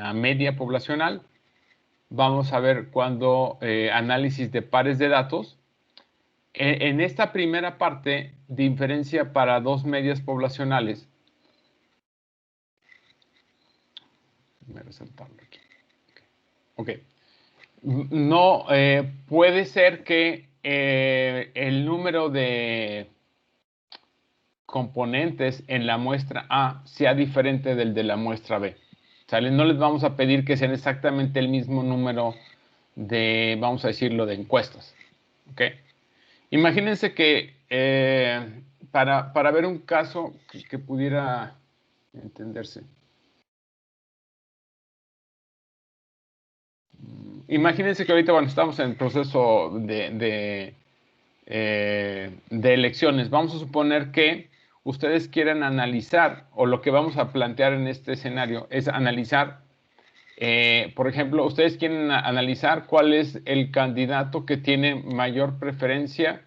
la media poblacional. Vamos a ver cuando análisis de pares de datos. En esta primera parte, diferencia para dos medias poblacionales. Voy a resaltarlo aquí. Ok. No, puede ser que el número de componentes en la muestra A sea diferente del de la muestra B. ¿Sale? No les vamos a pedir que sean exactamente el mismo número de, vamos a decirlo, de encuestas. ¿Ok? Imagínense que para ver un caso que pudiera entenderse. Imagínense que ahorita, bueno, estamos en el proceso de elecciones. Vamos a suponer que ustedes quieren analizar, o lo que vamos a plantear en este escenario es analizar, por ejemplo, ustedes quieren analizar cuál es el candidato que tiene mayor preferencia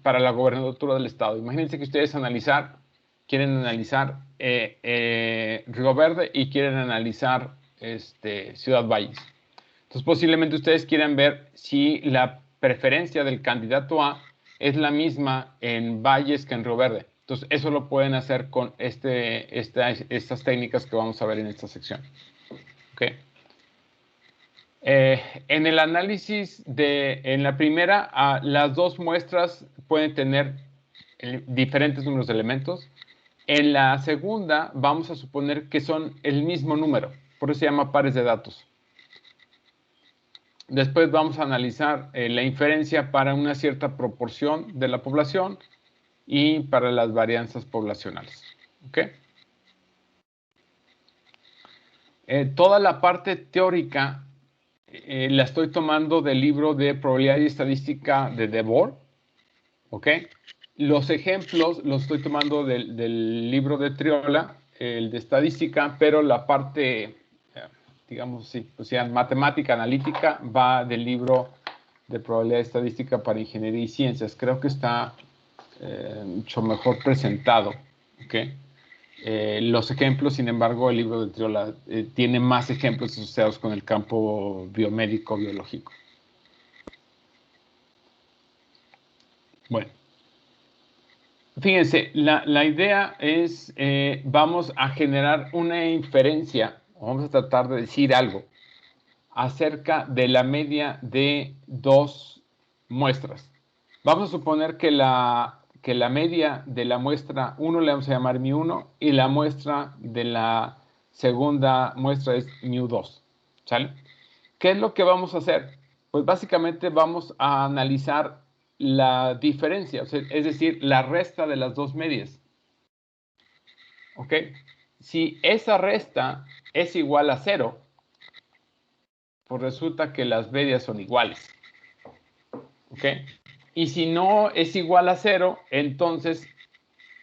para la gobernatura del estado. Imagínense que ustedes quieren analizar Río Verde y quieren analizar Ciudad Valles. Entonces, posiblemente ustedes quieran ver si la preferencia del candidato A es la misma en Valles que en Río Verde. Entonces, eso lo pueden hacer con estas técnicas que vamos a ver en esta sección. ¿Okay? En el análisis en la primera, las dos muestras pueden tener diferentes números de elementos. En la segunda, vamos a suponer que son el mismo número. Por eso se llama pares de datos. Después vamos a analizar la inferencia para una cierta proporción de la población y para las varianzas poblacionales. ¿Okay? Toda la parte teórica la estoy tomando del libro de Probabilidad y Estadística de Debord. ¿Ok? Los ejemplos los estoy tomando del libro de Triola, el de Estadística, pero la parte, digamos, sí, o sea, matemática analítica va del libro de Probabilidad y Estadística para Ingeniería y Ciencias. Creo que está mucho mejor presentado. ¿Ok? Los ejemplos, sin embargo, el libro de Triola tiene más ejemplos asociados con el campo biomédico, biológico. Bueno, fíjense, la idea es, vamos a generar una inferencia, vamos a tratar de decir algo acerca de la media de dos muestras. Vamos a suponer que la media de la muestra 1 le vamos a llamar μ1 y la muestra de la segunda muestra es μ2. ¿Sale? ¿Qué es lo que vamos a hacer? Pues básicamente vamos a analizar la diferencia, o sea, es decir, la resta de las dos medias. ¿Ok? Si esa resta es igual a 0, pues resulta que las medias son iguales. ¿Ok? Y si no es igual a 0, entonces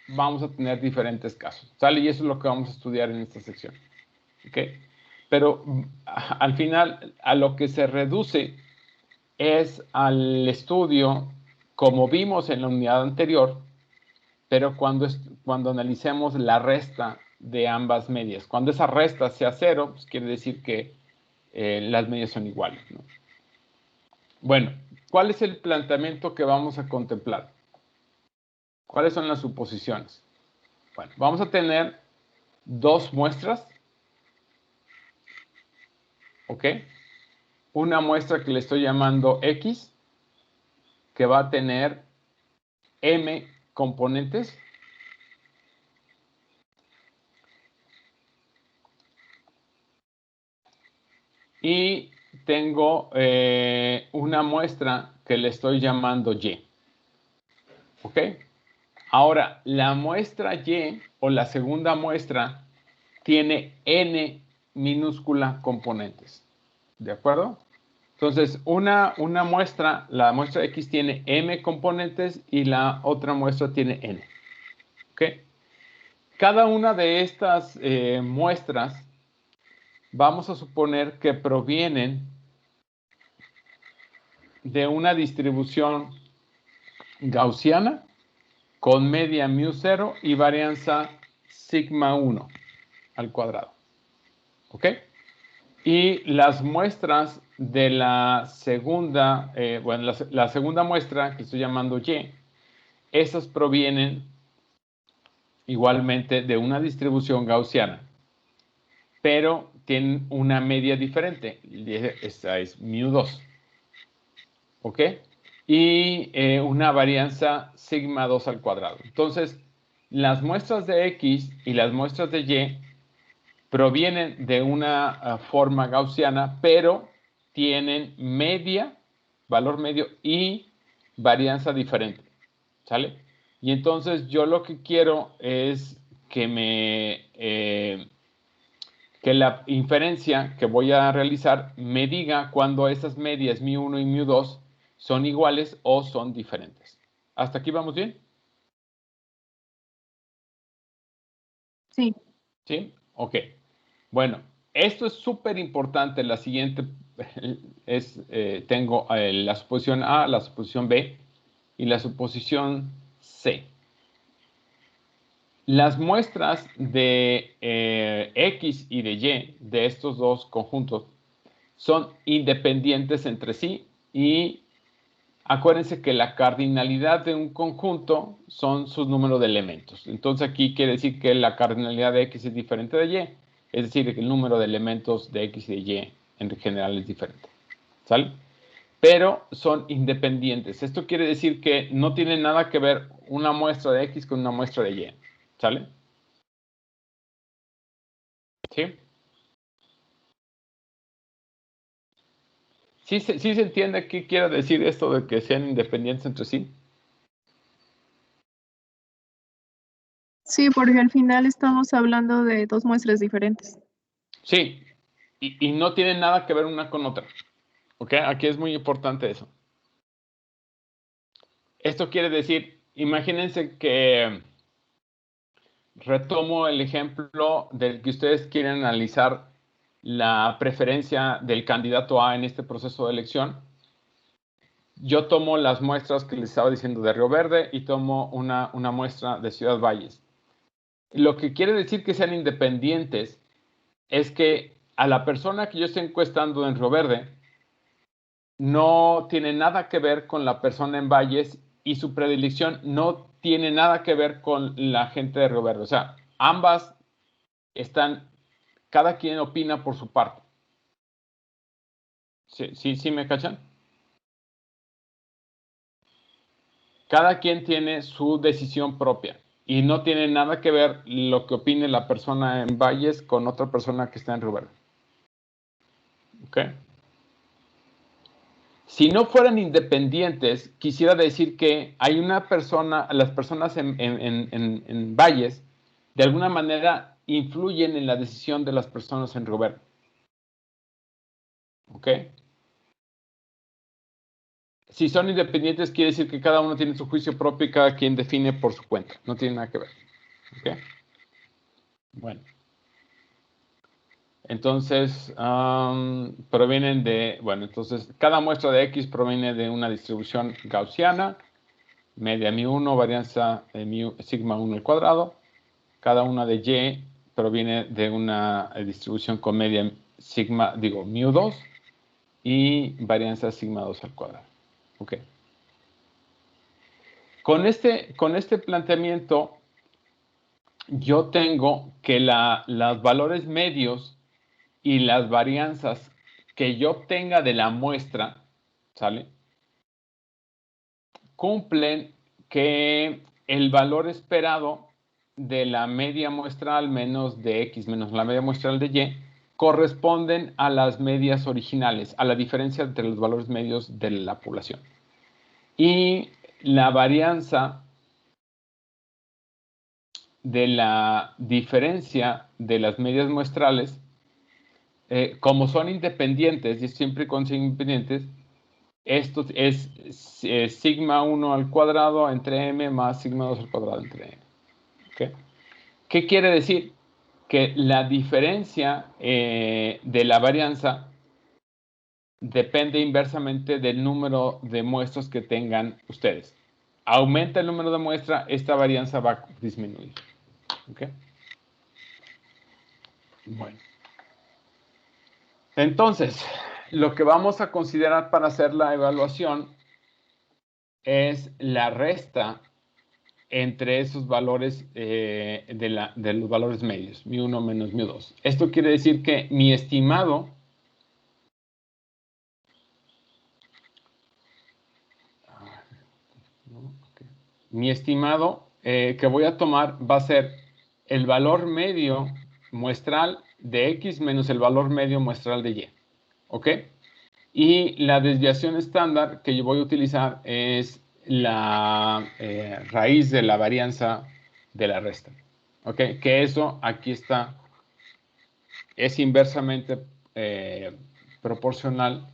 vamos a tener diferentes casos. ¿Sale? Y eso es lo que vamos a estudiar en esta sección. ¿Ok? Pero al final, a lo que se reduce es al estudio, como vimos en la unidad anterior, pero cuando analicemos la resta de ambas medias. Cuando esa resta sea 0, pues quiere decir que las medias son iguales, ¿no? Bueno, ¿cuál es el planteamiento que vamos a contemplar? ¿Cuáles son las suposiciones? Bueno, vamos a tener dos muestras, ¿ok? Una muestra que le estoy llamando X, que va a tener M componentes. Y tengo una muestra que le estoy llamando Y. ¿Ok? Ahora, la muestra Y o la segunda muestra tiene N minúscula componentes. ¿De acuerdo? Entonces, una muestra, la muestra X tiene M componentes y la otra muestra tiene N. ¿Ok? Cada una de estas muestras vamos a suponer que provienen de una distribución gaussiana con media μ0 y varianza sigma 1. al cuadrado. ¿Ok? Y las muestras de la segunda, la segunda muestra que estoy llamando Y, esas provienen igualmente de una distribución gaussiana, pero tienen una media diferente. Esta es μ2. ¿Ok? Y una varianza sigma 2 al cuadrado. Entonces, las muestras de X y las muestras de Y provienen de una forma gaussiana, pero tienen media, valor medio y varianza diferente. ¿Sale? Y entonces yo lo que quiero es que que la inferencia que voy a realizar me diga cuando esas medias μ1 y μ2 son iguales o son diferentes. ¿Hasta aquí vamos bien? Sí. ¿Sí? Ok. Bueno, esto es súper importante. La siguiente es, tengo la suposición A, la suposición B y la suposición C. Las muestras de X y de Y de estos dos conjuntos son independientes entre sí y acuérdense que la cardinalidad de un conjunto son sus números de elementos. Entonces aquí quiere decir que la cardinalidad de X es diferente de Y, es decir, que el número de elementos de X y de Y en general es diferente. ¿Sale? Pero son independientes. Esto quiere decir que no tiene nada que ver una muestra de X con una muestra de Y. ¿Sale? ¿Sí? ¿Sí se entiende qué quiere decir esto de que sean independientes entre sí? Sí, porque al final estamos hablando de dos muestras diferentes. Sí, y no tienen nada que ver una con otra. ¿Ok? Aquí es muy importante eso. Esto quiere decir, imagínense que retomo el ejemplo del que ustedes quieren analizar la preferencia del candidato A en este proceso de elección. Yo tomo las muestras que les estaba diciendo de Río Verde y tomo una muestra de Ciudad Valles. Lo que quiere decir que sean independientes es que a la persona que yo estoy encuestando en Río Verde no tiene nada que ver con la persona en Valles y su predilección no tiene nada que ver con la gente de Río Verde. O sea, ambas están, cada quien opina por su parte. ¿Sí me cachan? Cada quien tiene su decisión propia y no tiene nada que ver lo que opine la persona en Valles con otra persona que está en Río Verde. ¿Ok? Si no fueran independientes, quisiera decir que hay una persona, las personas en Valles, de alguna manera influyen en la decisión de las personas en Río Verde. ¿Ok? Si son independientes, quiere decir que cada uno tiene su juicio propio y cada quien define por su cuenta. No tiene nada que ver. ¿Ok? Bueno. Entonces, provienen de, bueno, entonces cada muestra de X proviene de una distribución gaussiana, media μ1, varianza de sigma 1 al cuadrado. Cada una de Y proviene de una distribución con media sigma, digo, μ2 y varianza sigma 2 al cuadrado. Ok. Con este planteamiento, yo tengo que los valores medios y las varianzas que yo obtenga de la muestra, ¿sale? Cumplen que el valor esperado de la media muestral menos de X menos la media muestral de Y corresponden a las medias originales, a la diferencia entre los valores medios de la población. Y la varianza de la diferencia de las medias muestrales, como son independientes y siempre con independientes, esto es sigma 1 al cuadrado entre m más sigma 2 al cuadrado entre m. ¿Okay? ¿Qué quiere decir? Que la diferencia de la varianza depende inversamente del número de muestras que tengan ustedes. Aumenta el número de muestras, esta varianza va a disminuir. ¿Okay? Bueno. Entonces, lo que vamos a considerar para hacer la evaluación es la resta entre esos valores de los valores medios, μ1 menos μ2. Esto quiere decir que mi estimado que voy a tomar va a ser el valor medio muestral de X menos el valor medio muestral de Y. ¿Ok? Y la desviación estándar que yo voy a utilizar es la raíz de la varianza de la resta. ¿Ok? Que eso aquí está, es inversamente proporcional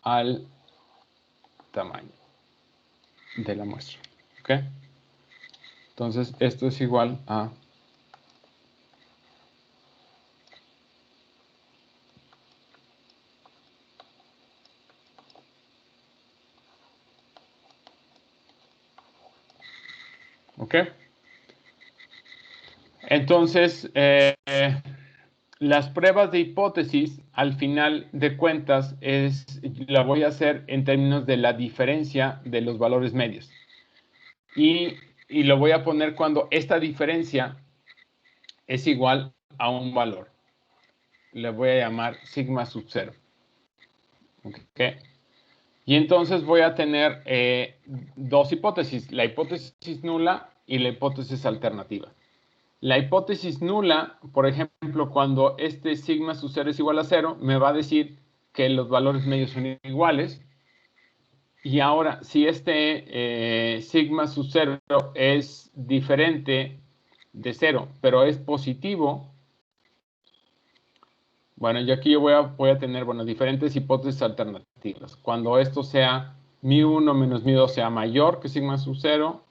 al tamaño de la muestra. ¿Ok? Entonces, esto es igual a ¿ok? Entonces, las pruebas de hipótesis, al final de cuentas, la voy a hacer en términos de la diferencia de los valores medios. Y lo voy a poner cuando esta diferencia es igual a un valor. Le voy a llamar sigma sub 0. ¿Ok? Y entonces voy a tener dos hipótesis, la hipótesis nula y la hipótesis alternativa. La hipótesis nula, por ejemplo, cuando este sigma sub 0 es igual a 0, me va a decir que los valores medios son iguales. Y ahora, si este sigma sub 0 es diferente de 0, pero es positivo, bueno, yo aquí voy a tener, bueno, diferentes hipótesis alternativas. Cuando esto sea μ1 menos μ2 sea mayor que sigma sub 0,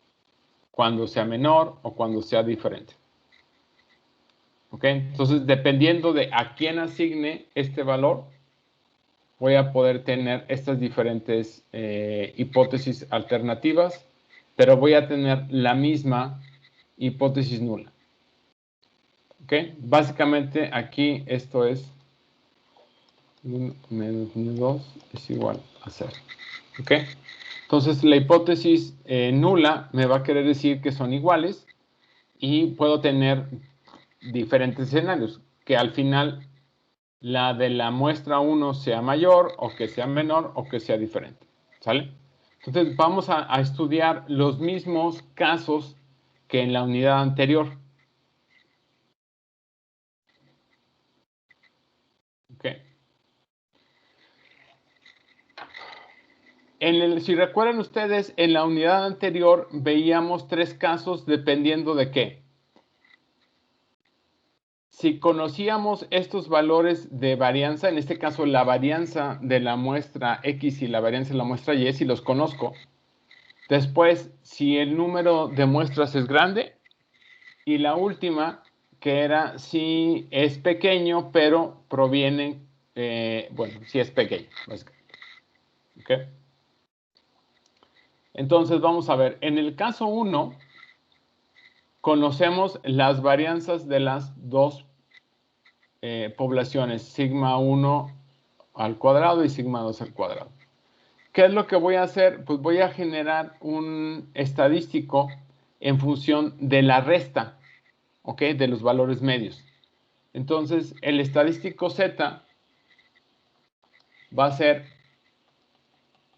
cuando sea menor o cuando sea diferente. ¿Ok? Entonces, dependiendo de a quién asigne este valor, voy a poder tener estas diferentes hipótesis alternativas, pero voy a tener la misma hipótesis nula. ¿Ok? Básicamente, aquí esto es 1 menos μ2 es igual a 0. ¿Ok? Entonces, la hipótesis nula me va a querer decir que son iguales y puedo tener diferentes escenarios, que al final la de la muestra 1 sea mayor o que sea menor o que sea diferente. ¿Sale? Entonces vamos a estudiar los mismos casos que en la unidad anterior. ¿Ok? Si recuerdan ustedes, en la unidad anterior veíamos tres casos dependiendo de qué. Si conocíamos estos valores de varianza, en este caso la varianza de la muestra X y la varianza de la muestra Y, si los conozco, después si el número de muestras es grande, y la última, que era si es pequeño, pero proviene, bueno, si es pequeño. ¿Ok? Entonces vamos a ver, en el caso 1, conocemos las varianzas de las dos poblaciones, sigma 1 al cuadrado y sigma 2 al cuadrado. ¿Qué es lo que voy a hacer? Pues voy a generar un estadístico en función de la resta, ¿ok? De los valores medios. Entonces, el estadístico Z va a ser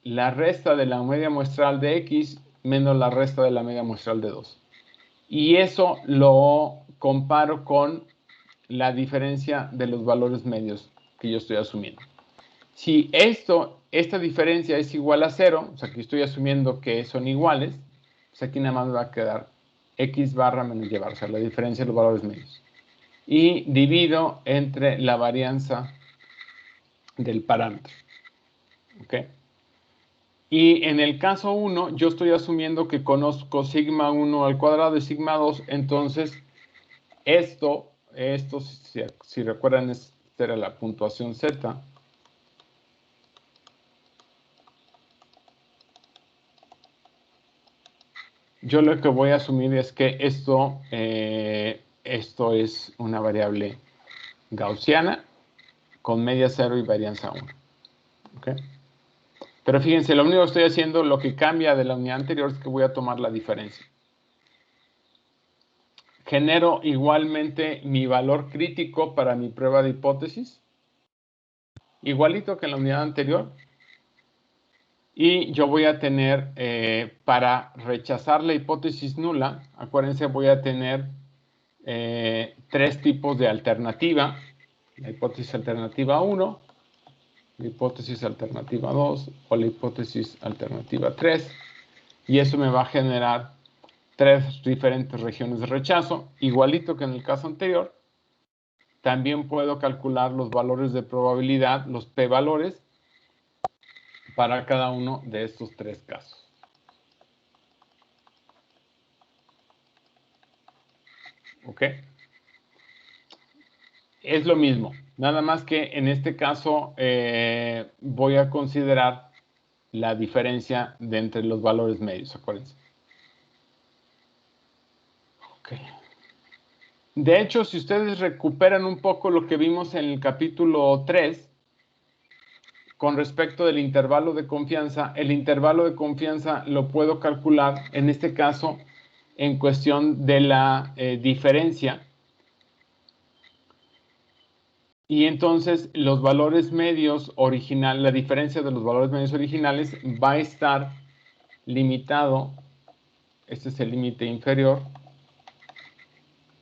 la resta de la media muestral de X menos la resta de la media muestral de 2. Y eso lo comparo con la diferencia de los valores medios que yo estoy asumiendo. Si esta diferencia es igual a 0, o sea que estoy asumiendo que son iguales, pues aquí nada más me va a quedar X barra menos Y barra, o sea, la diferencia de los valores medios. Y divido entre la varianza del parámetro. ¿Ok? Y en el caso 1, yo estoy asumiendo que conozco sigma 1 al cuadrado y sigma 2, entonces esto si recuerdan, esta era la puntuación Z. Yo lo que voy a asumir es que esto es una variable gaussiana con media 0 y varianza 1. ¿Okay? Pero fíjense, lo único que estoy haciendo, lo que cambia de la unidad anterior es que voy a tomar la diferencia. Genero igualmente mi valor crítico para mi prueba de hipótesis, igualito que en la unidad anterior. Y yo voy a tener, para rechazar la hipótesis nula, acuérdense, voy a tener 3 tipos de alternativa. La hipótesis alternativa 1, la hipótesis alternativa 2 o la hipótesis alternativa 3. Y eso me va a generar 3 diferentes regiones de rechazo, igualito que en el caso anterior. También puedo calcular los valores de probabilidad, los p-valores, para cada uno de estos 3 casos. ¿Ok? Es lo mismo, nada más que en este caso voy a considerar la diferencia de entre los valores medios, acuérdense. Ok. De hecho, si ustedes recuperan un poco lo que vimos en el capítulo 3, con respecto del intervalo de confianza, el intervalo de confianza lo puedo calcular, en este caso, en cuestión de la diferencia. Y entonces los valores medios originales, la diferencia de los valores medios originales va a estar limitado. Este es el límite inferior.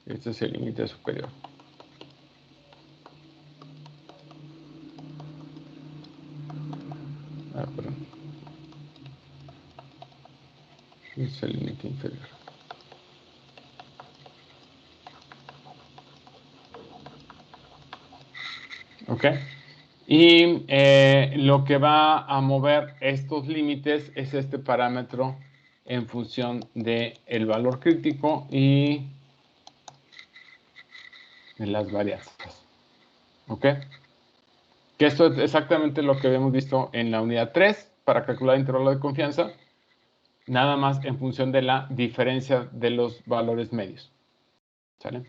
Este es el límite superior. Perdón. Este es el límite inferior. ¿Ok? Y lo que va a mover estos límites es este parámetro en función del valor crítico y de las varianzas. ¿Ok? Que esto es exactamente lo que habíamos visto en la unidad 3 para calcular el intervalo de confianza, nada más en función de la diferencia de los valores medios. ¿Sale?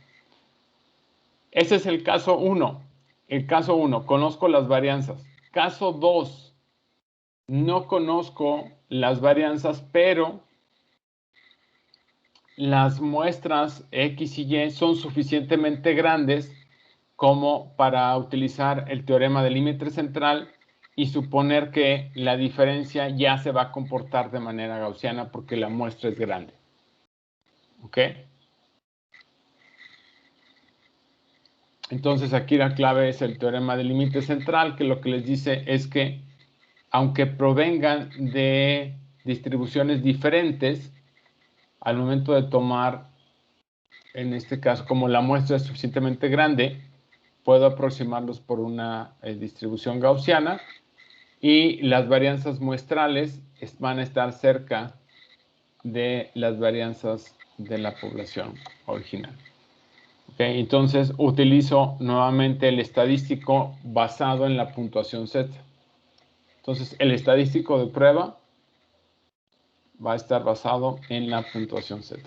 Ese es el caso 1. El caso 1, conozco las varianzas. Caso 2, no conozco las varianzas, pero las muestras X y Y son suficientemente grandes como para utilizar el teorema del límite central y suponer que la diferencia ya se va a comportar de manera gaussiana porque la muestra es grande. ¿Ok? Entonces aquí la clave es el teorema del límite central, que lo que les dice es que aunque provengan de distribuciones diferentes, al momento de tomar, en este caso, como la muestra es suficientemente grande, puedo aproximarlos por una distribución gaussiana y las varianzas muestrales van a estar cerca de las varianzas de la población original. ¿Okay? Entonces utilizo nuevamente el estadístico basado en la puntuación Z. Entonces el estadístico de prueba va a estar basado en la puntuación Z.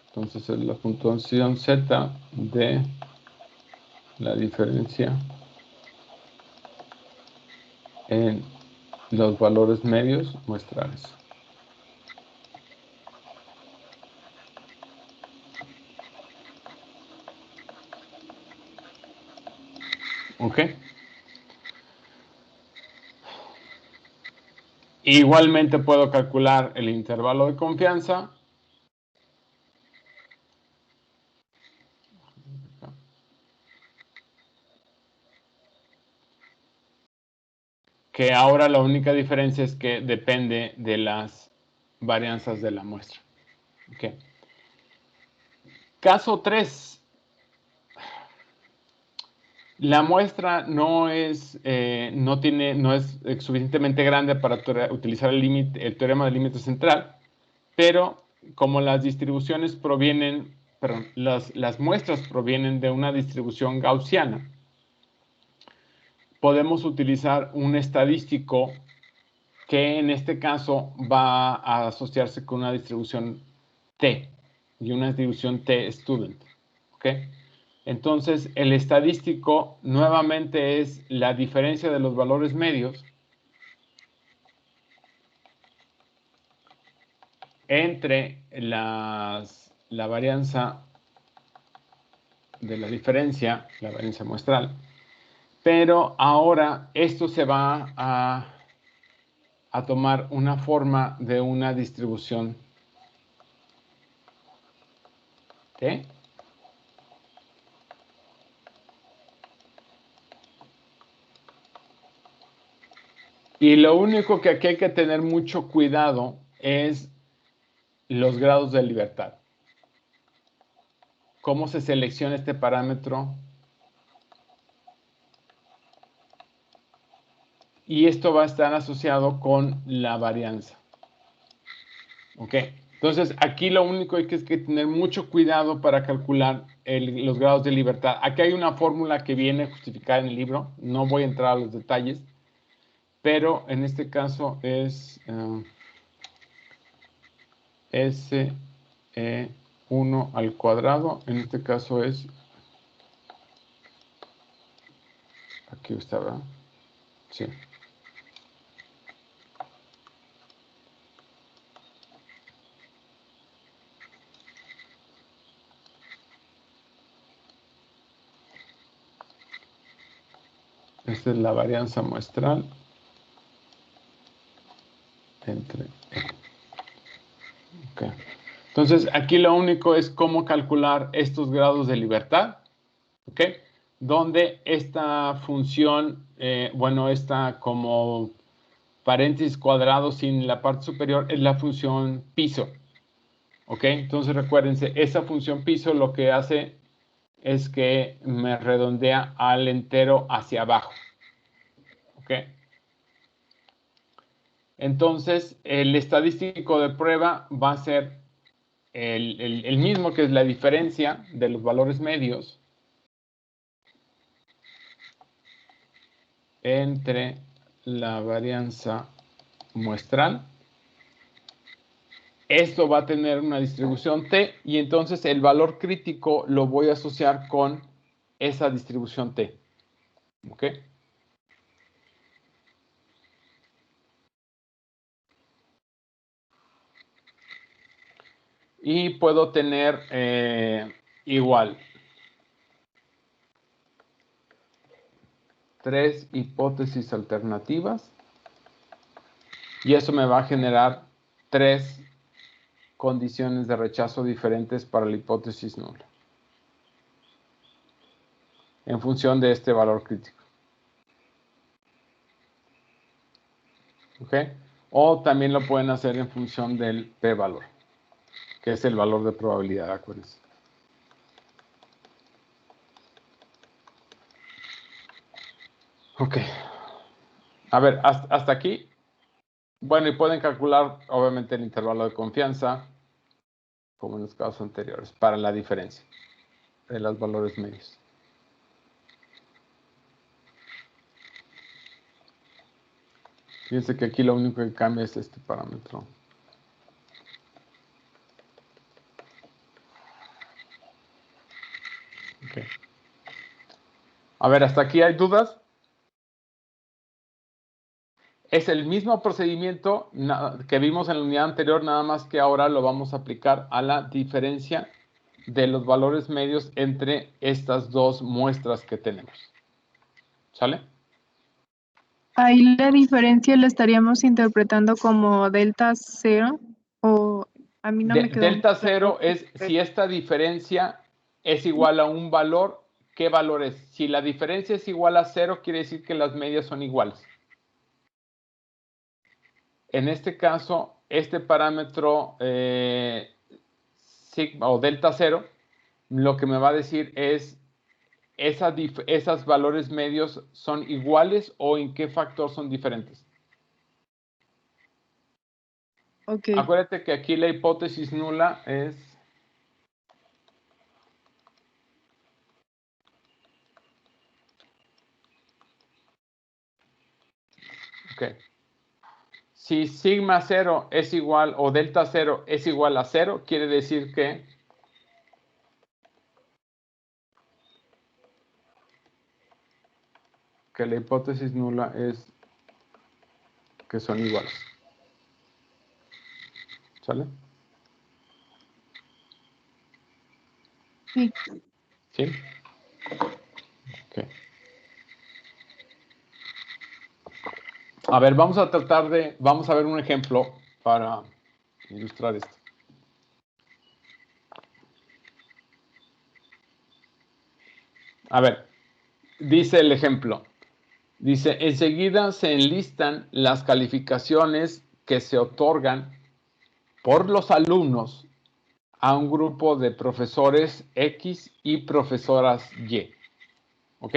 Entonces es la puntuación Z de la diferencia en los valores medios muestrales. ¿Ok? Igualmente puedo calcular el intervalo de confianza. Que ahora la única diferencia es que depende de las varianzas de la muestra. Okay. Caso 3. La muestra no es suficientemente grande para utilizar el teorema del límite central, pero como las distribuciones provienen, perdón, las muestras provienen de una distribución gaussiana, podemos utilizar un estadístico que en este caso va a asociarse con una distribución T y una distribución T student. ¿Ok? Entonces, el estadístico nuevamente es la diferencia de los valores medios entre la varianza de la diferencia, la varianza muestral, pero ahora esto se va a tomar una forma de una distribución T. Y lo único que aquí hay que tener mucho cuidado es los grados de libertad. ¿Cómo se selecciona este parámetro? Y esto va a estar asociado con la varianza. ¿Ok? Entonces, aquí lo único que hay que tener mucho cuidado para calcular los grados de libertad. Aquí hay una fórmula que viene justificada en el libro. No voy a entrar a los detalles. Pero en este caso es S1 al cuadrado. En este caso es... Aquí está, ¿verdad? Sí. Esta es la varianza muestral entre... Okay. Entonces, aquí lo único es cómo calcular estos grados de libertad, ¿ok? Donde esta función, bueno, esta como paréntesis cuadrado sin la parte superior es la función piso, ¿ok? Entonces, recuérdense, esa función piso lo que hace es que me redondea al entero hacia abajo, ¿ok? Entonces, el estadístico de prueba va a ser el mismo, que es la diferencia de los valores medios entre la varianza muestral. Esto va a tener una distribución T y entonces el valor crítico lo voy a asociar con esa distribución T. ¿Ok? Y puedo tener igual 3 hipótesis alternativas y eso me va a generar 3 condiciones de rechazo diferentes para la hipótesis nula en función de este valor crítico. ¿Ok? O también lo pueden hacer en función del p-valor, que es el valor de probabilidad, acuérdense. Ok. A ver, hasta aquí. Bueno, y pueden calcular, obviamente, el intervalo de confianza, como en los casos anteriores, para la diferencia de los valores medios. Fíjense que aquí lo único que cambia es este parámetro. Okay. A ver, ¿hasta aquí hay dudas? Es el mismo procedimiento que vimos en la unidad anterior, nada más que ahora lo vamos a aplicar a la diferencia de los valores medios entre estas dos muestras que tenemos. ¿Sale? Ahí la diferencia la estaríamos interpretando como delta cero, o a mí no me quedó muy Delta claro. cero es si esta diferencia es igual a un valor, ¿qué valor es? Si la diferencia es igual a 0, quiere decir que las medias son iguales. En este caso, este parámetro sigma o delta 0, lo que me va a decir es esas valores medios son iguales o en qué factor son diferentes. Ok. Acuérdate que aquí la hipótesis nula es... Ok. si sigma 0 es igual o delta 0 es igual a 0, quiere decir que la hipótesis nula es que son iguales. ¿Sale? Sí. ¿Sí? Ok. A ver, vamos a ver un ejemplo para ilustrar esto. A ver, dice el ejemplo. Dice, enseguida se enlistan las calificaciones que se otorgan por los alumnos a un grupo de profesores X y profesoras Y. ¿Ok?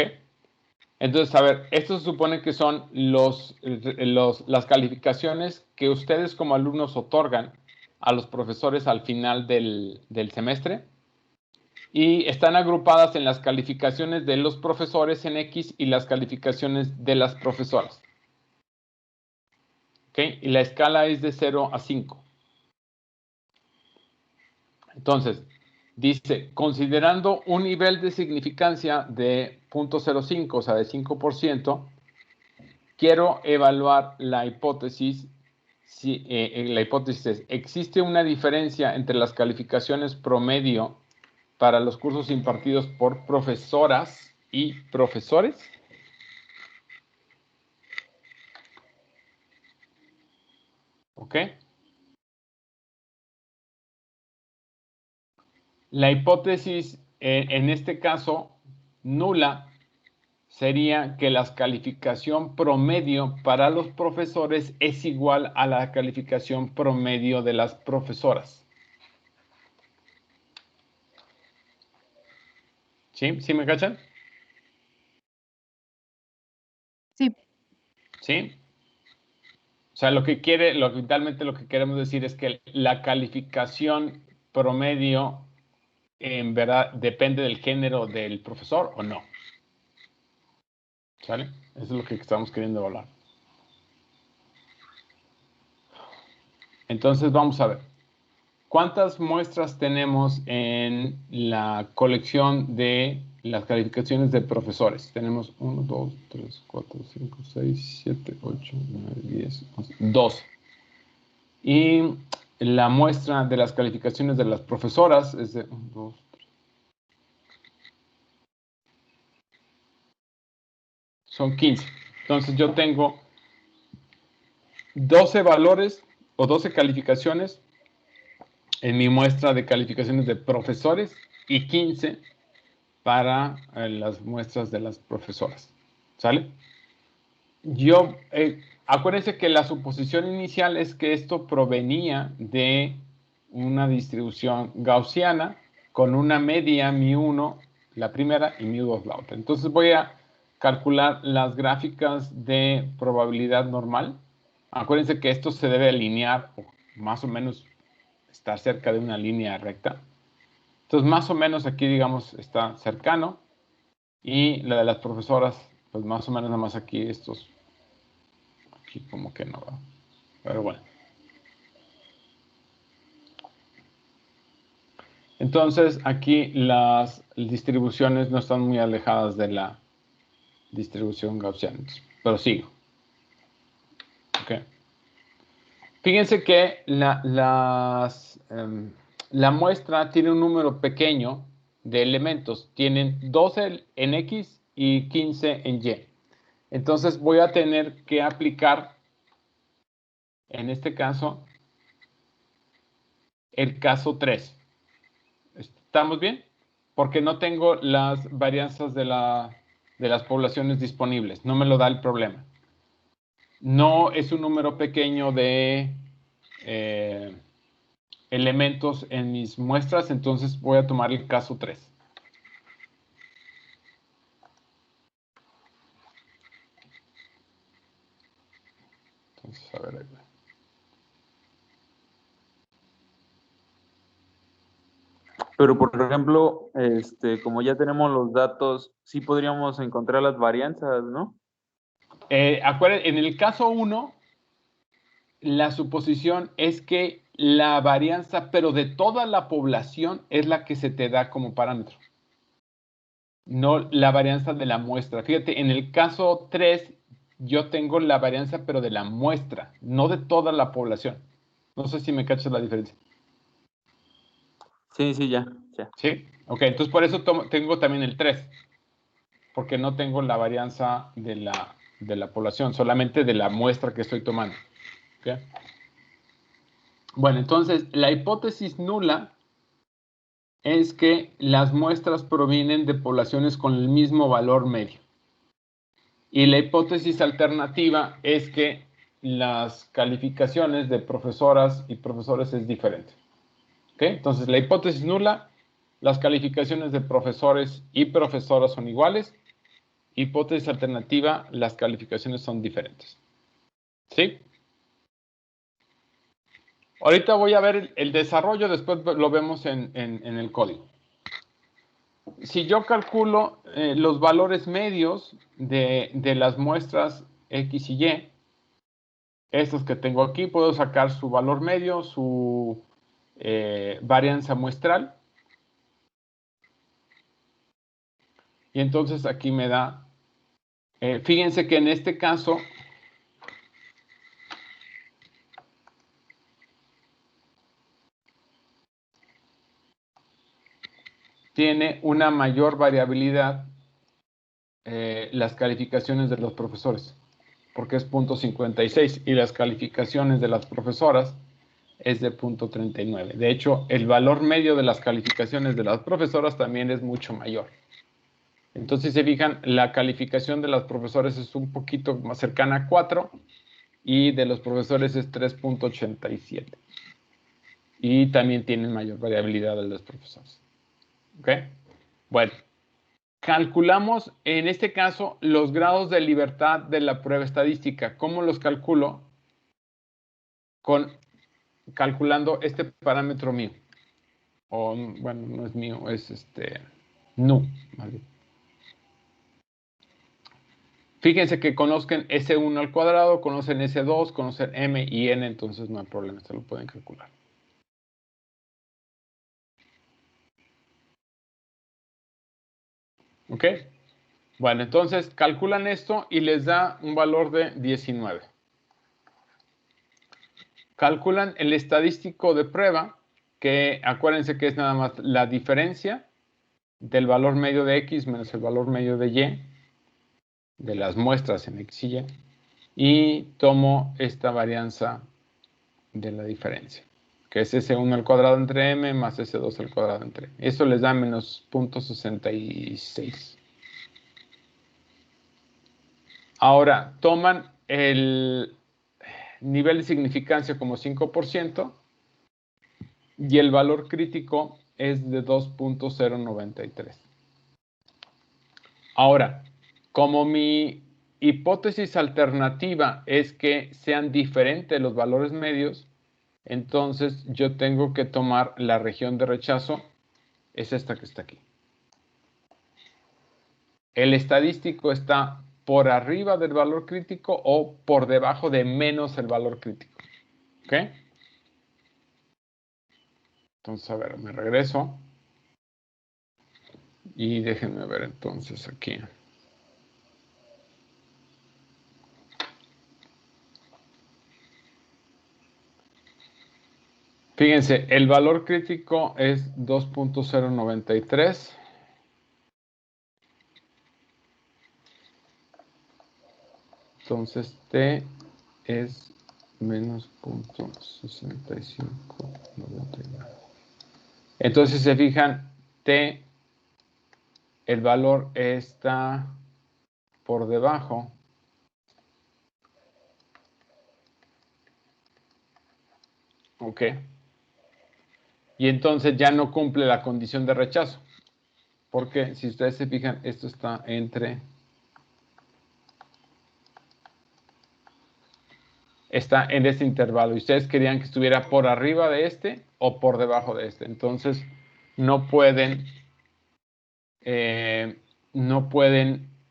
Entonces, a ver, esto se supone que son las calificaciones que ustedes como alumnos otorgan a los profesores al final del semestre y están agrupadas en las calificaciones de los profesores en X y las calificaciones de las profesoras. ¿Ok? Y la escala es de 0 a 5. Entonces, dice, considerando un nivel de significancia de 0.05, o sea, de 5%, quiero evaluar la hipótesis. La hipótesis es, ¿existe una diferencia entre las calificaciones promedio para los cursos impartidos por profesoras y profesores? ¿Ok? La hipótesis, en este caso, nula, sería que la calificación promedio para los profesores es igual a la calificación promedio de las profesoras. ¿Sí? ¿Sí me cachan? Sí. ¿Sí? O sea, vitalmente lo que queremos decir es que la calificación promedio en verdad depende del género del profesor o no. ¿Sale? Eso es lo que estamos queriendo evaluar. Entonces vamos a ver. ¿Cuántas muestras tenemos en la colección de las calificaciones de profesores? Tenemos 1, 2, 3, 4, 5, 6, 7, 8, 9, 10, 11, 12. Y la muestra de las calificaciones de las profesoras es de 1, 2, 3. Son 15. Entonces yo tengo 12 valores o 12 calificaciones en mi muestra de calificaciones de profesores y 15 para las muestras de las profesoras. ¿Sale? Acuérdense que la suposición inicial es que esto provenía de una distribución gaussiana con una media μ1 la primera y μ2 la otra. Entonces voy a calcular las gráficas de probabilidad normal. Acuérdense que esto se debe alinear o más o menos estar cerca de una línea recta. Entonces más o menos aquí digamos está cercano y la de las profesoras pues más o menos nada más aquí aquí como que no va. Pero bueno. Entonces, aquí las distribuciones no están muy alejadas de la distribución gaussiana. Pero sigo. Okay. Fíjense que la muestra tiene un número pequeño de elementos. Tienen 12 en X y 15 en Y. Entonces voy a tener que aplicar, en este caso, el caso 3. ¿Estamos bien? Porque no tengo las varianzas de las poblaciones disponibles. No me lo da el problema. No es un número pequeño de elementos en mis muestras, entonces voy a tomar el caso 3. Entonces, a ver ahí. Pero, por ejemplo, como ya tenemos los datos, sí podríamos encontrar las varianzas, ¿no? Acuérdense, en el caso 1, la suposición es que la varianza, pero de toda la población, es la que se te da como parámetro. No la varianza de la muestra. Fíjate, en el caso 3, yo tengo la varianza, pero de la muestra, no de toda la población. No sé si me cachas la diferencia. Sí, sí, ya. ¿Sí? Ok, entonces por eso tengo también el 3. Porque no tengo la varianza de la población, solamente de la muestra que estoy tomando. ¿Ok? Bueno, entonces la hipótesis nula es que las muestras provienen de poblaciones con el mismo valor medio. Y la hipótesis alternativa es que las calificaciones de profesoras y profesores es diferente. ¿Ok? Entonces, la hipótesis nula, las calificaciones de profesores y profesoras son iguales. Hipótesis alternativa, las calificaciones son diferentes. ¿Sí? Ahorita voy a ver el desarrollo, después lo vemos en el código. Si yo calculo los valores medios de las muestras X y Y, estos que tengo aquí, puedo sacar su valor medio, su varianza muestral. Y entonces aquí me da, fíjense que en este caso, tiene una mayor variabilidad las calificaciones de los profesores, porque es 0.56 y las calificaciones de las profesoras es de 0.39. De hecho, el valor medio de las calificaciones de las profesoras también es mucho mayor. Entonces, si se fijan, la calificación de las profesoras es un poquito más cercana a 4 y de los profesores es 3.87. Y también tienen mayor variabilidad de los profesores. ¿Ok? Bueno, calculamos en este caso los grados de libertad de la prueba estadística. ¿Cómo los calculo? Calculando este parámetro mío. O, bueno, no es mío, es nu. ¿Vale? Fíjense que conozcan S1 al cuadrado, conocen S2, conocen M y N, entonces no hay problema, se lo pueden calcular. ¿Ok? Bueno, entonces calculan esto y les da un valor de 19. Calculan el estadístico de prueba, que acuérdense que es nada más la diferencia del valor medio de X menos el valor medio de Y, de las muestras en X y Y, y tomo esta varianza de la diferencia, que es S1 al cuadrado entre M más S2 al cuadrado entre M. Esto les da menos 0.66. Ahora, toman el nivel de significancia como 5% y el valor crítico es de 2.093. Ahora, como mi hipótesis alternativa es que sean diferentes los valores medios, entonces yo tengo que tomar la región de rechazo, es esta que está aquí. El estadístico está por arriba del valor crítico o por debajo de menos el valor crítico. ¿Ok? Entonces, a ver, me regreso. Y déjenme ver entonces aquí. Fíjense, el valor crítico es 2.093. Entonces, T es menos 0.6599. Entonces, si se fijan, T, el valor está por debajo. Ok. Y entonces ya no cumple la condición de rechazo. Porque si ustedes se fijan, esto está está en este intervalo. Y ustedes querían que estuviera por arriba de este o por debajo de este. Entonces, no pueden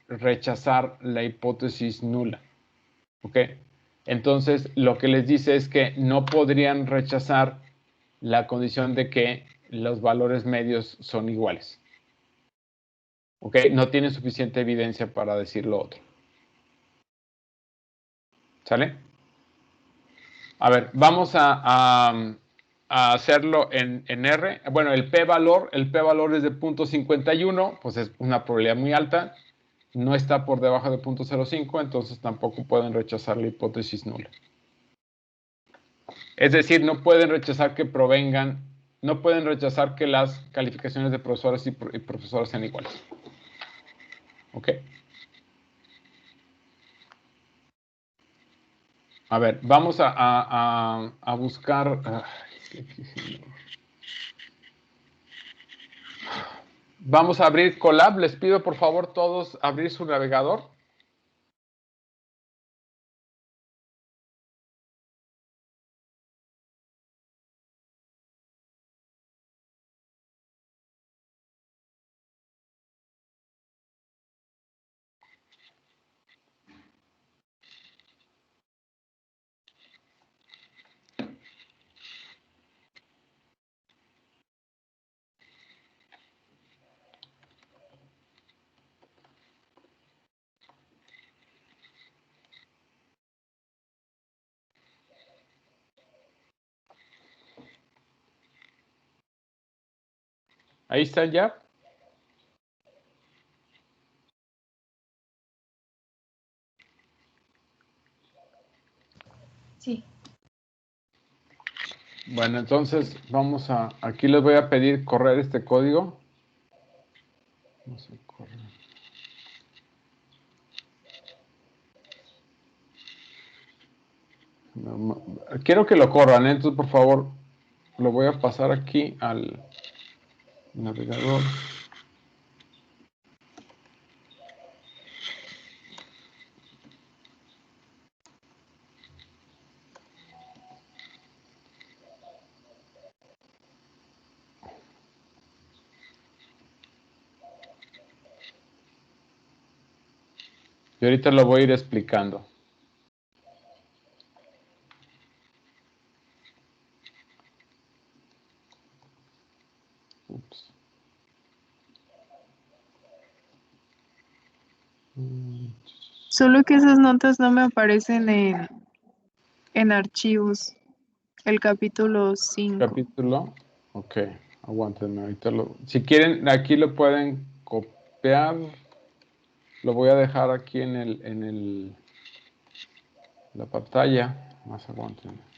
rechazar la hipótesis nula. ¿Ok? Entonces, lo que les dice es que no podrían rechazar la condición de que los valores medios son iguales. ¿Ok? No tienen suficiente evidencia para decir lo otro. ¿Sale? A ver, vamos a hacerlo en R. Bueno, el p-valor es de 0.51, pues es una probabilidad muy alta. No está por debajo de 0.05, entonces tampoco pueden rechazar la hipótesis nula. Es decir, no pueden rechazar que provengan, no pueden rechazar que las calificaciones de profesores y profesoras sean iguales. ¿Ok? A ver, vamos a buscar... Vamos a abrir Colab. Les pido por favor todos abrir su navegador. Ahí está ya. Sí. Bueno, entonces vamos aquí les voy a pedir correr este código. Vamos a correr. Quiero que lo corran, ¿eh? Entonces por favor lo voy a pasar aquí al navegador. Y ahorita lo voy a ir explicando. Ups. Solo que esas notas no me aparecen en archivos. El capítulo 5. Capítulo. Ok, aguántenme. Ahorita si quieren, aquí lo pueden copiar. Lo voy a dejar aquí en la pantalla. Más aguántenme.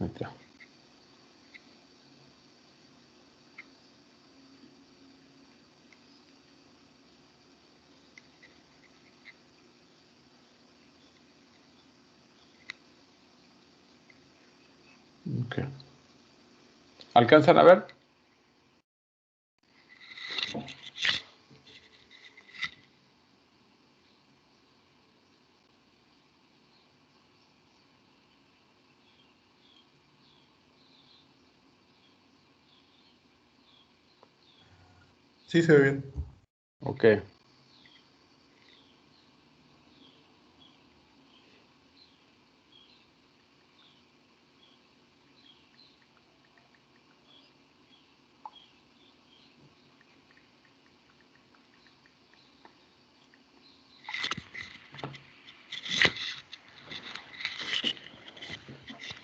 Ahí está. Ok. ¿Alcanzan a ver? Sí, se ve bien. Ok.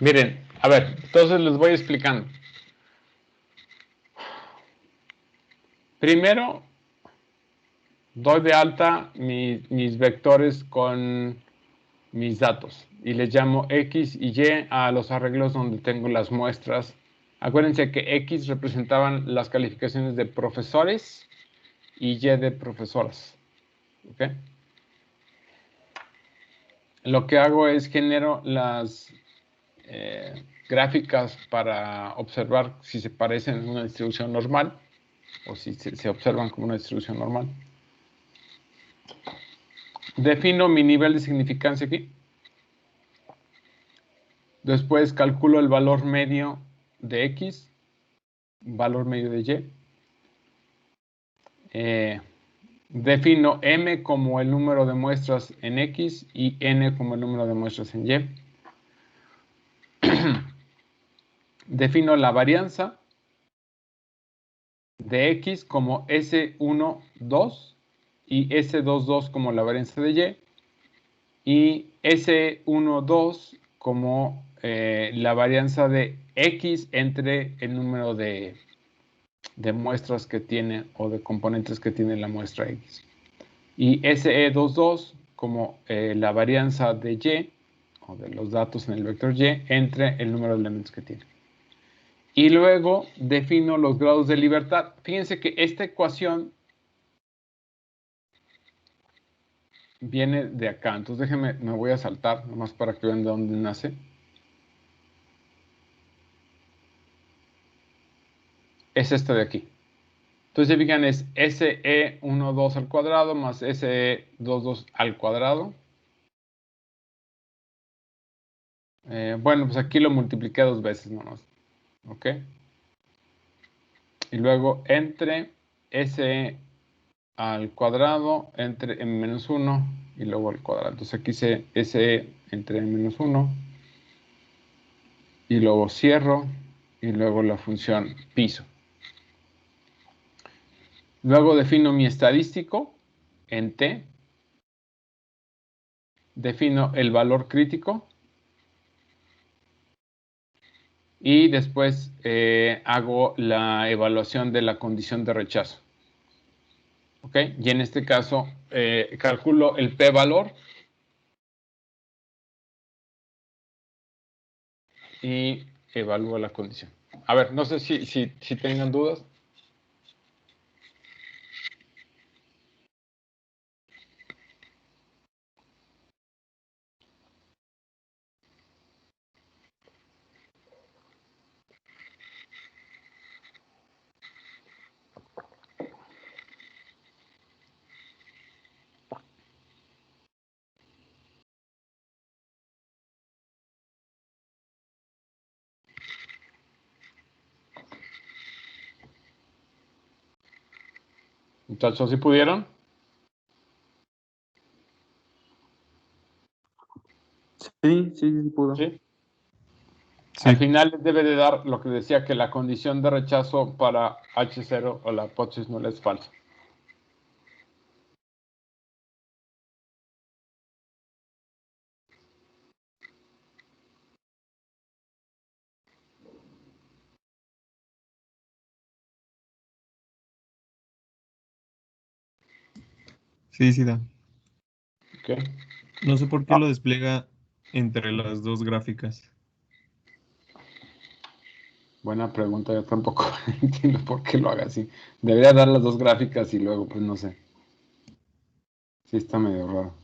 Miren, a ver, entonces les voy explicando. Primero, doy de alta mis vectores con mis datos y les llamo X y Y a los arreglos donde tengo las muestras. Acuérdense que X representaban las calificaciones de profesores y Y de profesoras. ¿Ok? Lo que hago es genero las gráficas para observar si se parecen a una distribución normal o si se observan como una distribución normal. defino mi nivel de significancia aquí. Después calculo el valor medio de X, valor medio de Y. Defino M como el número de muestras en X y N como el número de muestras en Y. Defino la varianza de X como S12 y S22 como la varianza de Y y S12 como la varianza de X entre el número de muestras que tiene o de componentes que tiene la muestra X. Y SE22 como la varianza de Y o de los datos en el vector Y entre el número de elementos que tiene. Y luego defino los grados de libertad. Fíjense que esta ecuación viene de acá. Entonces déjenme, me voy a saltar nomás para que vean de dónde nace. Es esta de aquí. Entonces, fijan, es SE12 al cuadrado más SE22 al cuadrado. Bueno, pues aquí lo multipliqué 2 veces nomás. ¿Ok? Y luego entre SE al cuadrado entre m menos 1 y luego al cuadrado. Entonces aquí se SE entre m menos 1 y luego cierro y luego la función piso. Luego defino mi estadístico en T. Defino el valor crítico. Y después hago la evaluación de la condición de rechazo. ¿Ok? Y en este caso calculo el p-valor y evalúo la condición. A ver, no sé si tengan dudas. Muchachos, ¿sí pudieron? Sí pudo. Sí. Sí. Al final les debe de dar lo que decía, que la condición de rechazo para H0 o la hipótesis nula es falsa. Sí da. ¿Ok? No sé por qué lo despliega entre las dos gráficas. Buena pregunta, yo tampoco entiendo por qué lo haga así. Debería dar las dos gráficas y luego, pues no sé. Sí está medio raro.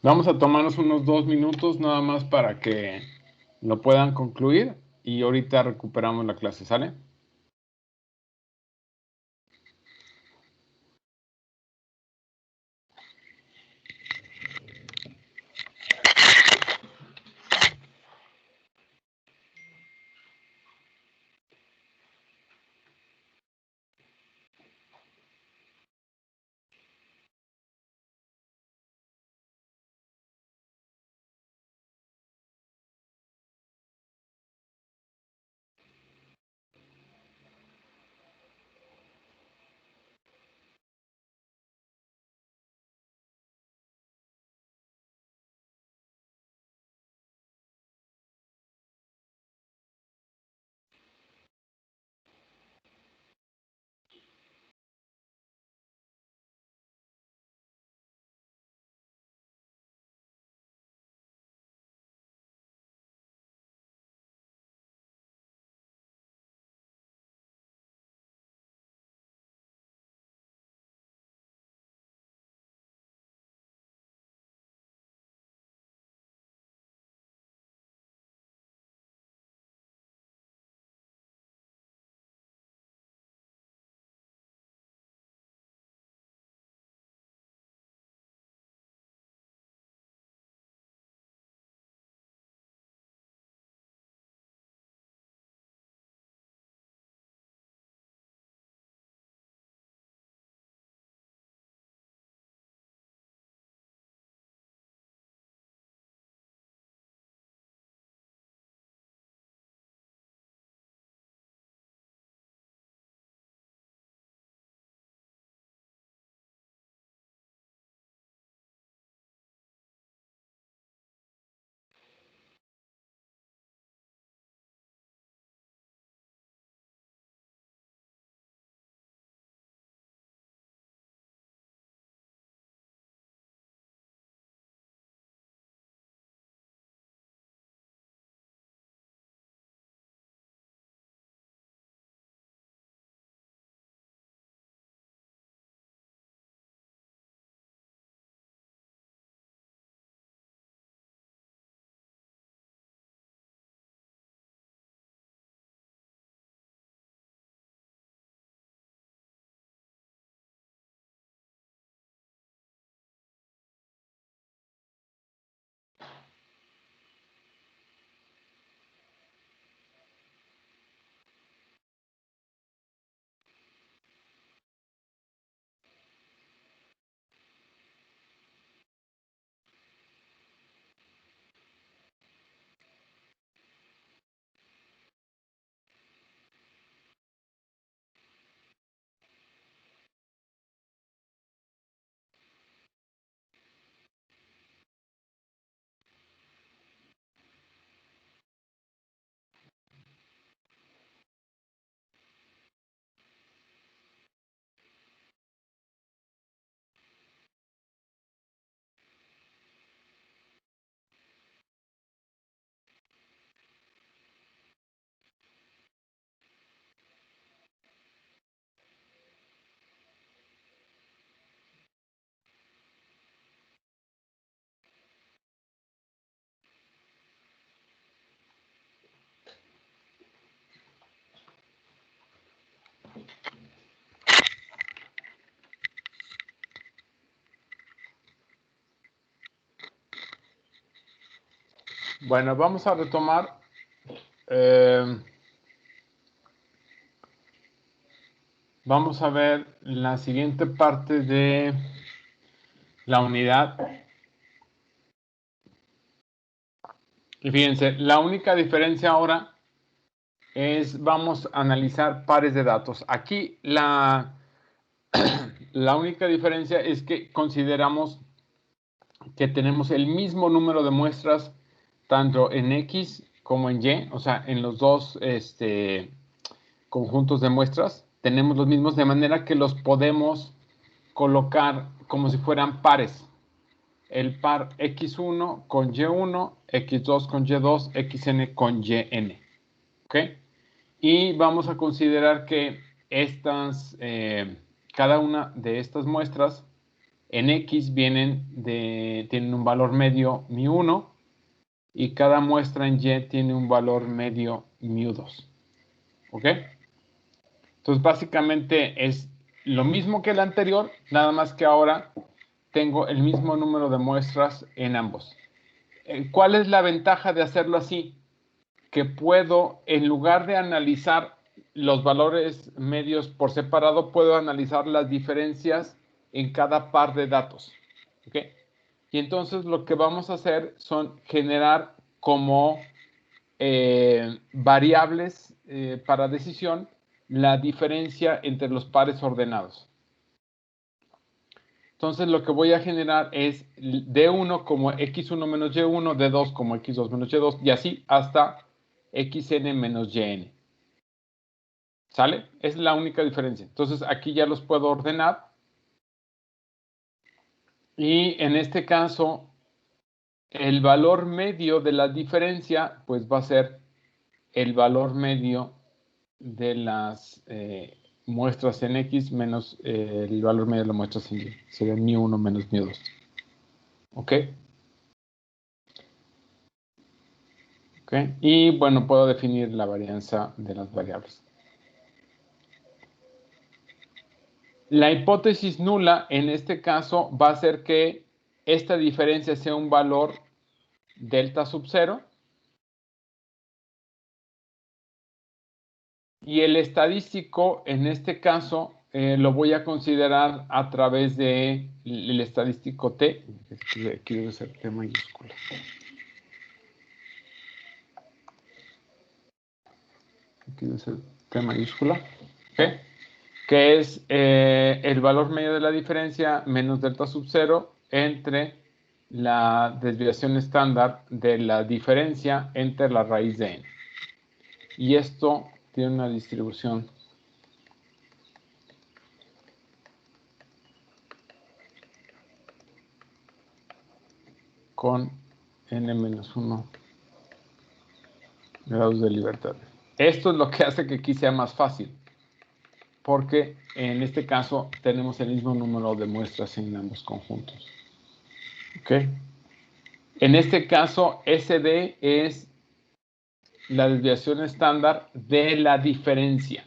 Vamos a tomarnos unos 2 minutos nada más para que lo puedan concluir y ahorita recuperamos la clase, ¿sale? Bueno, vamos a retomar. Vamos a ver la siguiente parte de la unidad. Y fíjense, la única diferencia ahora es, vamos a analizar pares de datos. Aquí la única diferencia es que consideramos que tenemos el mismo número de muestras tanto en X como en Y, o sea, en los dos conjuntos de muestras, tenemos los mismos, de manera que los podemos colocar como si fueran pares. El par X1 con Y1, X2 con Y2, XN con YN. ¿Ok? Y vamos a considerar que cada una de estas muestras en X tienen un valor medio μ1 y cada muestra en Y tiene un valor medio μ2. ¿Ok? Entonces, básicamente es lo mismo que el anterior, nada más que ahora tengo el mismo número de muestras en ambos. ¿Cuál es la ventaja de hacerlo así? Que puedo, en lugar de analizar los valores medios por separado, puedo analizar las diferencias en cada par de datos. ¿Ok? Y entonces lo que vamos a hacer son generar como variables para decisión la diferencia entre los pares ordenados. Entonces lo que voy a generar es D1 como X1 menos Y1, D2 como X2 menos Y2 y así hasta XN menos YN. ¿Sale? Es la única diferencia. Entonces aquí ya los puedo ordenar. Y en este caso, el valor medio de la diferencia, pues va a ser el valor medio de las muestras en X menos el valor medio de las muestras en Y. Sería μ1 menos μ2. ¿Ok? ¿Ok? Y bueno, puedo definir la varianza de las variables. La hipótesis nula en este caso va a ser que esta diferencia sea un valor delta sub 0 y el estadístico en este caso lo voy a considerar a través del estadístico T. Aquí debe ser T mayúscula. Aquí debe ser T mayúscula. ¿Okay? Que es el valor medio de la diferencia menos delta sub 0 entre la desviación estándar de la diferencia entre la raíz de n. Y esto tiene una distribución con n-1 grados de libertad. Esto es lo que hace que aquí sea más fácil, porque en este caso tenemos el mismo número de muestras en ambos conjuntos. ¿Ok? En este caso, SD es la desviación estándar de la diferencia.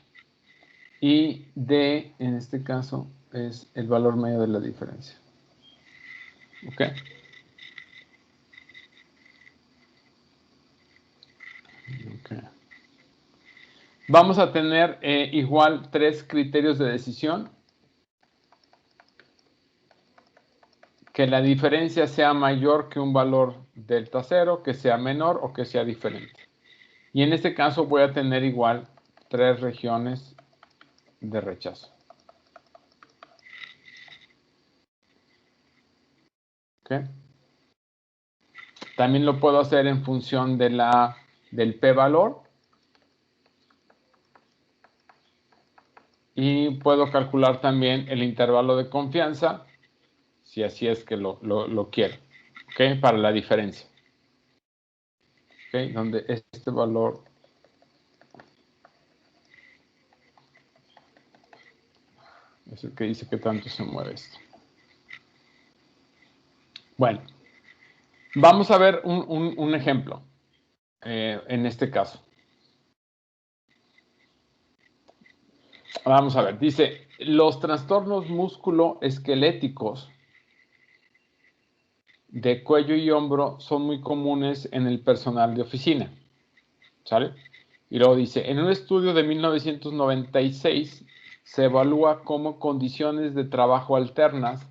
Y D, en este caso, es el valor medio de la diferencia. ¿Ok? Okay. Vamos a tener igual 3 criterios de decisión. Que la diferencia sea mayor que un valor delta 0, que sea menor o que sea diferente. Y en este caso voy a tener igual 3 regiones de rechazo. ¿Okay? También lo puedo hacer en función de del p-valor. Y puedo calcular también el intervalo de confianza, si así es que lo quiero, ¿ok? Para la diferencia. ¿Ok? Donde este valor es el que dice que tanto se mueve esto. Bueno, vamos a ver un ejemplo en este caso. Vamos a ver, dice, los trastornos musculoesqueléticos de cuello y hombro son muy comunes en el personal de oficina. ¿Sale? Y luego dice, en un estudio de 1996 se evalúa cómo condiciones de trabajo alternas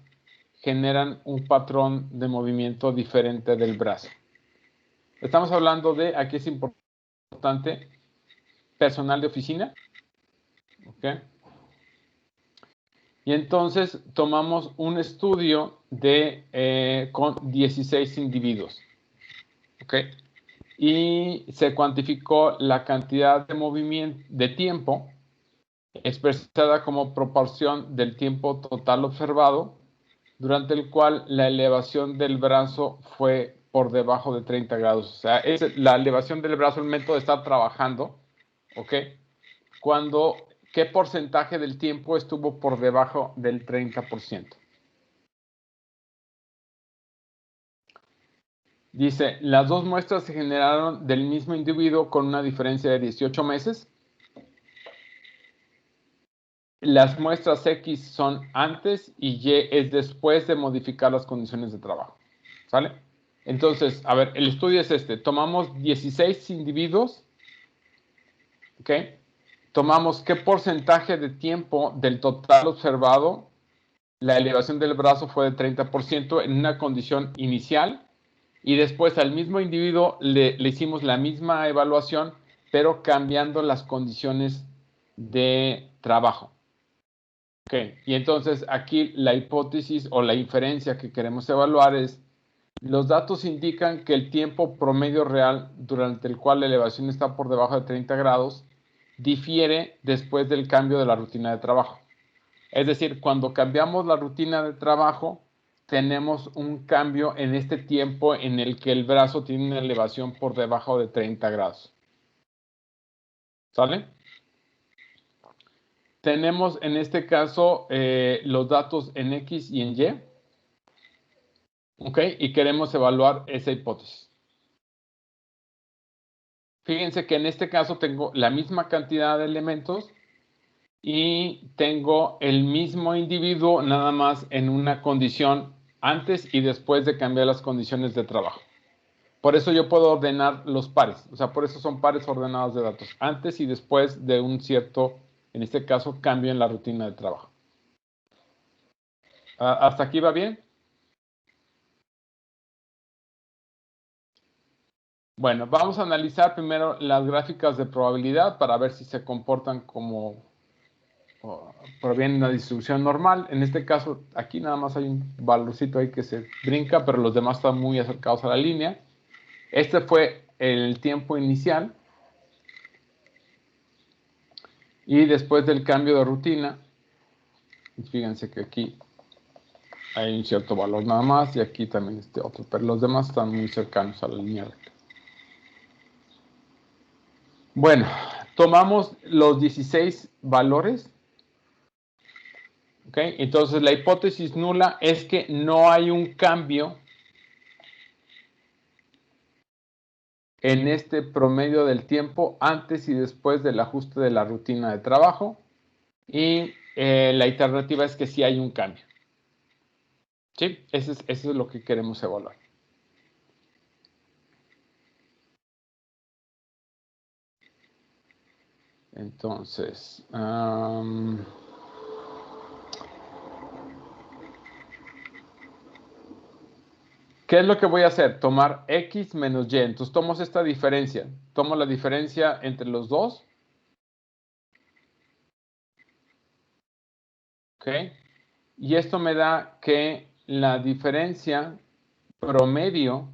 generan un patrón de movimiento diferente del brazo. Estamos hablando de, aquí es importante, personal de oficina. ¿Ok? Y entonces tomamos un estudio con 16 individuos. ¿Ok? Y se cuantificó la cantidad de movimiento, de tiempo, expresada como proporción del tiempo total observado, durante el cual la elevación del brazo fue por debajo de 30 grados. O sea, es la elevación del brazo, el método de estar trabajando, ¿ok? ¿Qué porcentaje del tiempo estuvo por debajo del 30%? Dice, las dos muestras se generaron del mismo individuo con una diferencia de 18 meses. Las muestras X son antes y Y es después de modificar las condiciones de trabajo. ¿Sale? Entonces, a ver, el estudio es este. Tomamos 16 individuos. ¿Ok? Tomamos qué porcentaje de tiempo del total observado. La elevación del brazo fue de 30% en una condición inicial. Y después al mismo individuo le hicimos la misma evaluación, pero cambiando las condiciones de trabajo. Ok, y entonces aquí la hipótesis o la inferencia que queremos evaluar es, los datos indican que el tiempo promedio real durante el cual la elevación está por debajo de 30 grados difiere después del cambio de la rutina de trabajo. Es decir, cuando cambiamos la rutina de trabajo, tenemos un cambio en este tiempo en el que el brazo tiene una elevación por debajo de 30 grados. ¿Sale? Tenemos en este caso los datos en X y en Y. ¿Ok? Y queremos evaluar esa hipótesis. Fíjense que en este caso tengo la misma cantidad de elementos y tengo el mismo individuo nada más en una condición antes y después de cambiar las condiciones de trabajo. Por eso yo puedo ordenar los pares. O sea, por eso son pares ordenados de datos. Antes y después de un cierto, en este caso, cambio en la rutina de trabajo. ¿Hasta aquí va bien? Bueno, vamos a analizar primero las gráficas de probabilidad para ver si se comportan como provienen de una distribución normal. En este caso, aquí nada más hay un valorcito ahí que se brinca, pero los demás están muy acercados a la línea. Este fue el tiempo inicial. Y después del cambio de rutina, fíjense que aquí hay un cierto valor nada más y aquí también este otro, pero los demás están muy cercanos a la línea recta. Bueno, tomamos los 16 valores. ¿Ok? Entonces la hipótesis nula es que no hay un cambio en este promedio del tiempo antes y después del ajuste de la rutina de trabajo. Y la alternativa es que sí hay un cambio. ¿Sí? Eso es lo que queremos evaluar. Entonces, ¿qué es lo que voy a hacer? Tomar X menos Y. Entonces tomo esta diferencia. Tomo la diferencia entre los dos. ¿Ok? Y esto me da que la diferencia promedio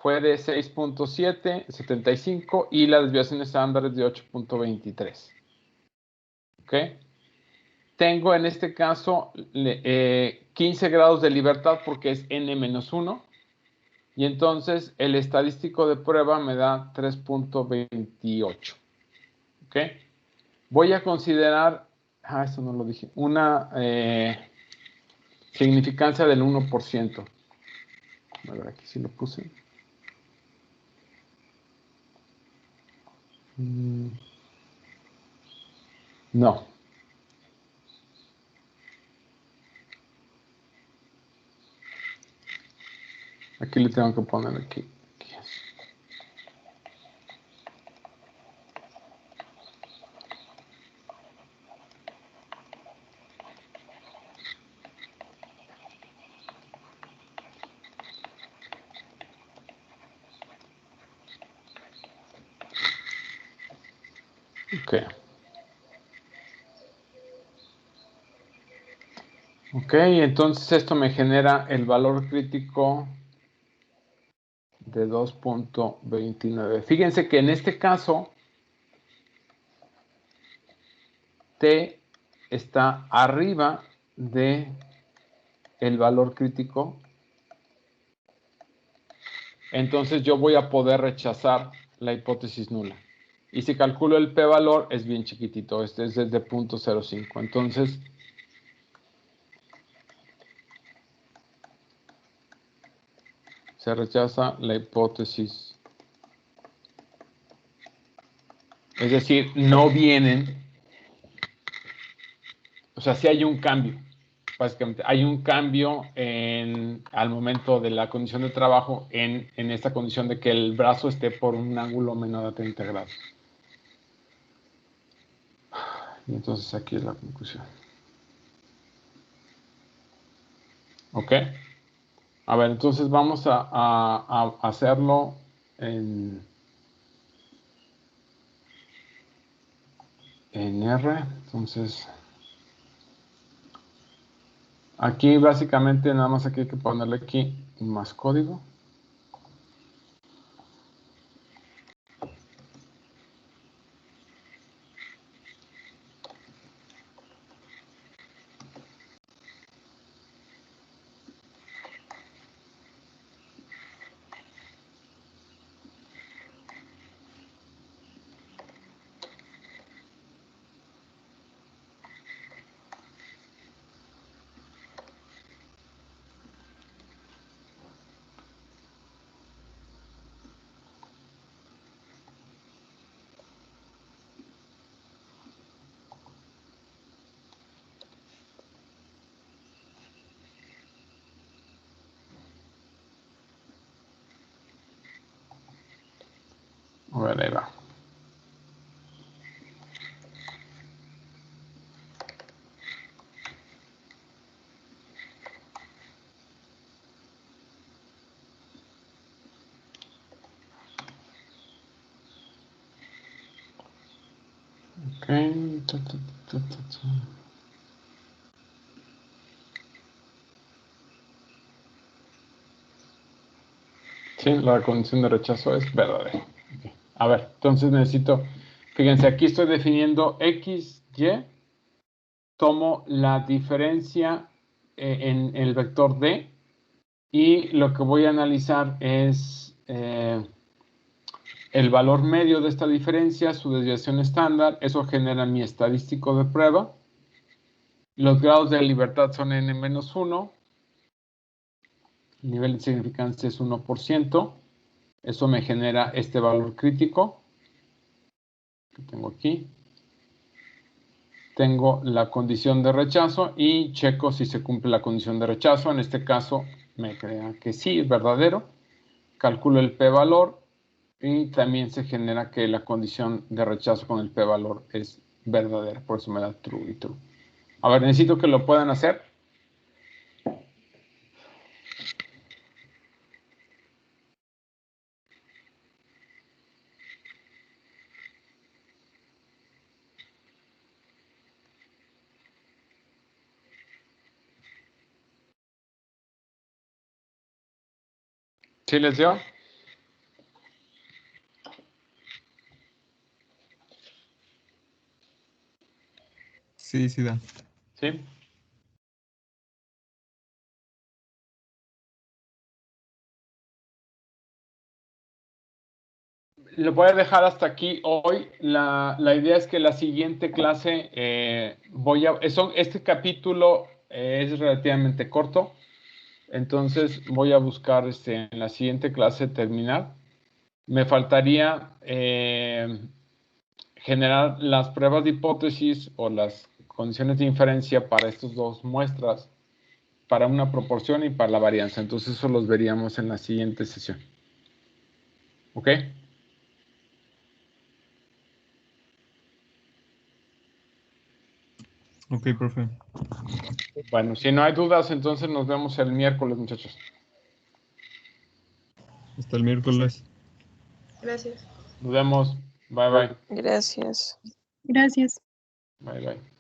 fue de 6.775 y la desviación estándar es de 8.23. ¿Ok? Tengo en este caso 15 grados de libertad porque es n-1. Y entonces el estadístico de prueba me da 3.28. ¿Ok? Voy a considerar, eso no lo dije, una significancia del 1%. A ver, aquí sí lo puse. No. Aquí le tengo que poner aquí. Ok. Ok, entonces esto me genera el valor crítico de 2.29. Fíjense que en este caso, T está arriba de el valor crítico. Entonces yo voy a poder rechazar la hipótesis nula. Y si calculo el p-valor, es bien chiquitito. Este es desde 0.05. Entonces, se rechaza la hipótesis. Es decir, no vienen. O sea, sí hay un cambio. Básicamente, hay un cambio al momento de la condición de trabajo en esta condición de que el brazo esté por un ángulo menor a 30 grados. Y entonces aquí es la conclusión. ¿Ok? A ver, entonces vamos a hacerlo en R. Entonces, aquí básicamente nada más aquí hay que ponerle aquí más código. A ver, ahí va. Ok. Sí, la condición de rechazo es verdadera. Okay. A ver, entonces necesito, fíjense, aquí estoy definiendo X, Y, tomo la diferencia en el vector D y lo que voy a analizar es el valor medio de esta diferencia, su desviación estándar, eso genera mi estadístico de prueba. Los grados de libertad son n-1, el nivel de significancia es 1%, eso me genera este valor crítico que tengo aquí. Tengo la condición de rechazo y checo si se cumple la condición de rechazo. En este caso me crea que sí, es verdadero. Calculo el p-valor y también se genera que la condición de rechazo con el p-valor es verdadera. Por eso me da true y true. A ver, necesito que lo puedan hacer. ¿Sí les dio? Sí, sí da. ¿Sí? Lo voy a dejar hasta aquí hoy. La idea es que la siguiente clase este capítulo es relativamente corto. Entonces voy a buscar en la siguiente clase terminar. Me faltaría generar las pruebas de hipótesis o las condiciones de inferencia para estas dos muestras para una proporción y para la varianza. Entonces eso los veríamos en la siguiente sesión. ¿Ok? Ok, profe. Bueno, si no hay dudas, entonces nos vemos el miércoles, muchachos. Hasta el miércoles. Gracias. Nos vemos. Bye, bye. Gracias. Gracias. Bye, bye.